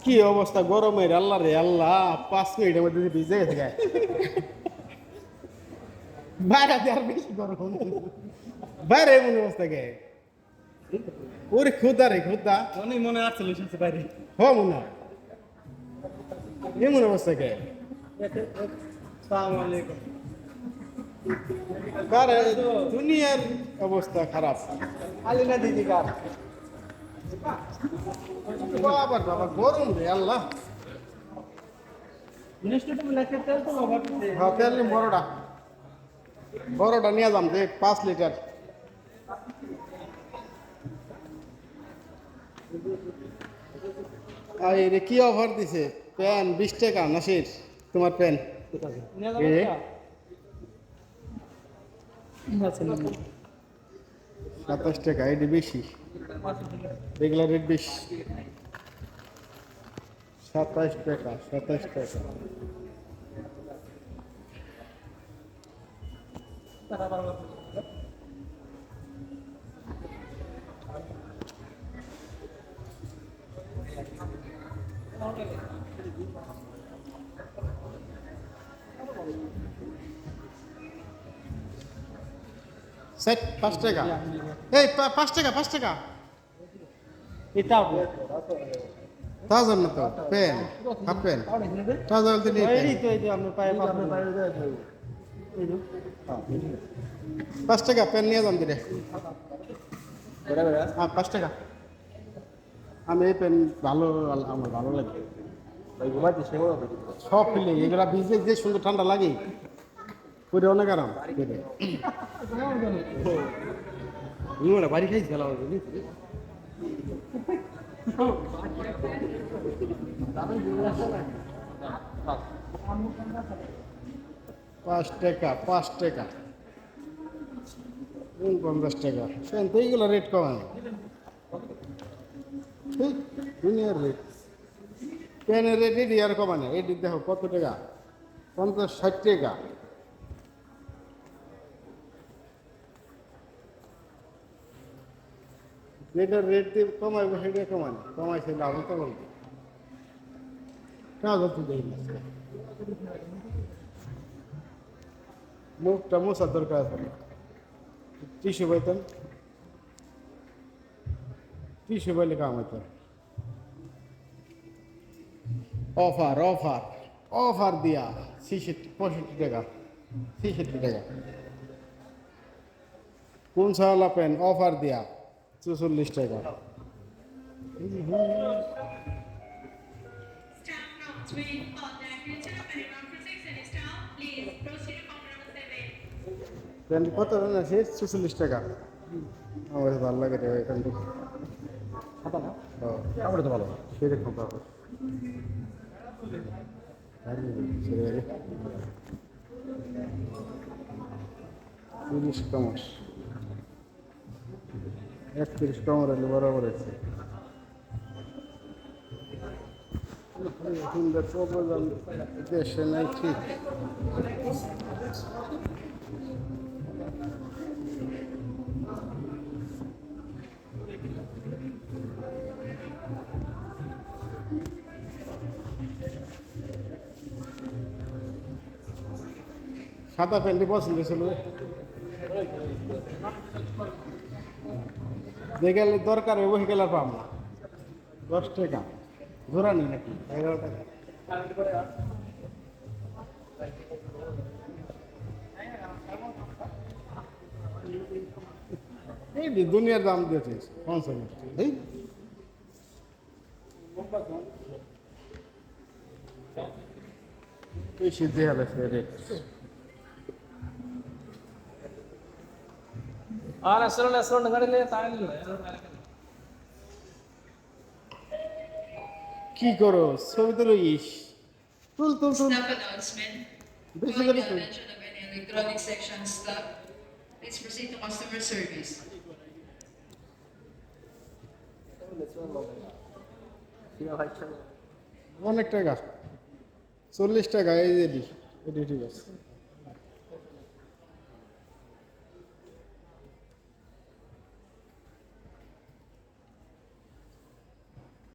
কি অবস্থা গরমের, আল্লাহ রে আল্লাহ, 5 মিনিটের মধ্যে ভিজে গেছে গায়ে। বাইরে আর বেশি গরম, বাইরে এমন অবস্থা গায়ে। ওরে খুদা রে খুদা, অনেক মনে আসছিল শুনতে পারি। হ মনে এমন অবস্থা গায়ে। আসসালামু আলাইকুম। কার দুনিয়ার অবস্থা খারাপ। আলিনা দিদি কার বাবা বাবা গরম রে আল্লাহ। মিনিস্টার তো লেখে তেল তো অভাব নেই। হ্যাঁ তেল নিন বড়টা, বড়টা নিয়ে যাম যে 5 লিটার। আর রে কি অফার দিছে, প্যান 20 টাকা নাসির, তোমার প্যান নিয়ে এ? যাবো আচ্ছা 27 টাকা, এটি বেশি, রেগুলার রেট বেশি। 27 টাকা, 27 টাকা। সেট 5 টাকা, এই 5 টাকা, 5 টাকা। এটা তাজা না তো পেন, হাফ পেন তাজা বলতে নেই এই তো এই যে আপনার পায়ে আপনার পায়ে এই যে 5 টাকা পেন নিয়ে যান দিলে। হ্যাঁ 5 টাকা। আমি এই পেন ভালো, আমার ভালো লাগে সব ফিলে, এগুলা ভিজে যে সুন্দর ঠান্ডা লাগে, পুরো অনেক আরাম বাড়ি খাইছি খেলা হবে 5 টাকা, 5 টাকা, 50 টাকা। পেন তো এইগুলো রেট কমায়, ঠিক দুনিয়ার রেট। পেনের রেট এটি আর কমায় না, এটি দেখো কত টাকা, 50-60 টাকা। যেটা রেট দিয়ে কমাইবে সেটা কমায় না, কমাইছে লাভ তো বলবে কাজ হচ্ছে দেখি না। মুখটা মোছার দরকার আছে, টিস্যু পাইতেন, টিস্যু পাইলে কাম হইতো। অফার অফার অফার দিয়া 65 টাকা, 66 টাকা। কোন সালা পেন অফার দিয়া 44 টাকা। Staff notes will contact you to number around for 6 and staff, please proceed to counter number 7. Pen কত আছে? 44 টাকা। আমার ভালো লাগে রে এখান থেকে। আমরা তো ভালো সেরকম পাবো। ছেড়ে 30 কমাস, 31 কমার হলে বরাবর আছে। সুন্দর প্রবলেম দেশে নাই ঠিক। সাদা প্যান্টটি পছন্দ ছিল, যে গেলে দরকার ওই গেলে পাম না। 10 টাকা জোড়া নেই নাকি 11 টাকা। এই যে দুনিয়ার দাম দিয়েছিস 50 এই বেশি দেওয়া লাগছে রেট। আর আসলে গাড়িলে তাইলে কি করো ছবি তো লইস, তুল তুল তুল Staff announcement. বেশি Drawing করে the তুল। attention of any electronic section staff. Please proceed to customer service. অনেক টাকা, 40 টাকা এই যে এটি ঠিক আছে।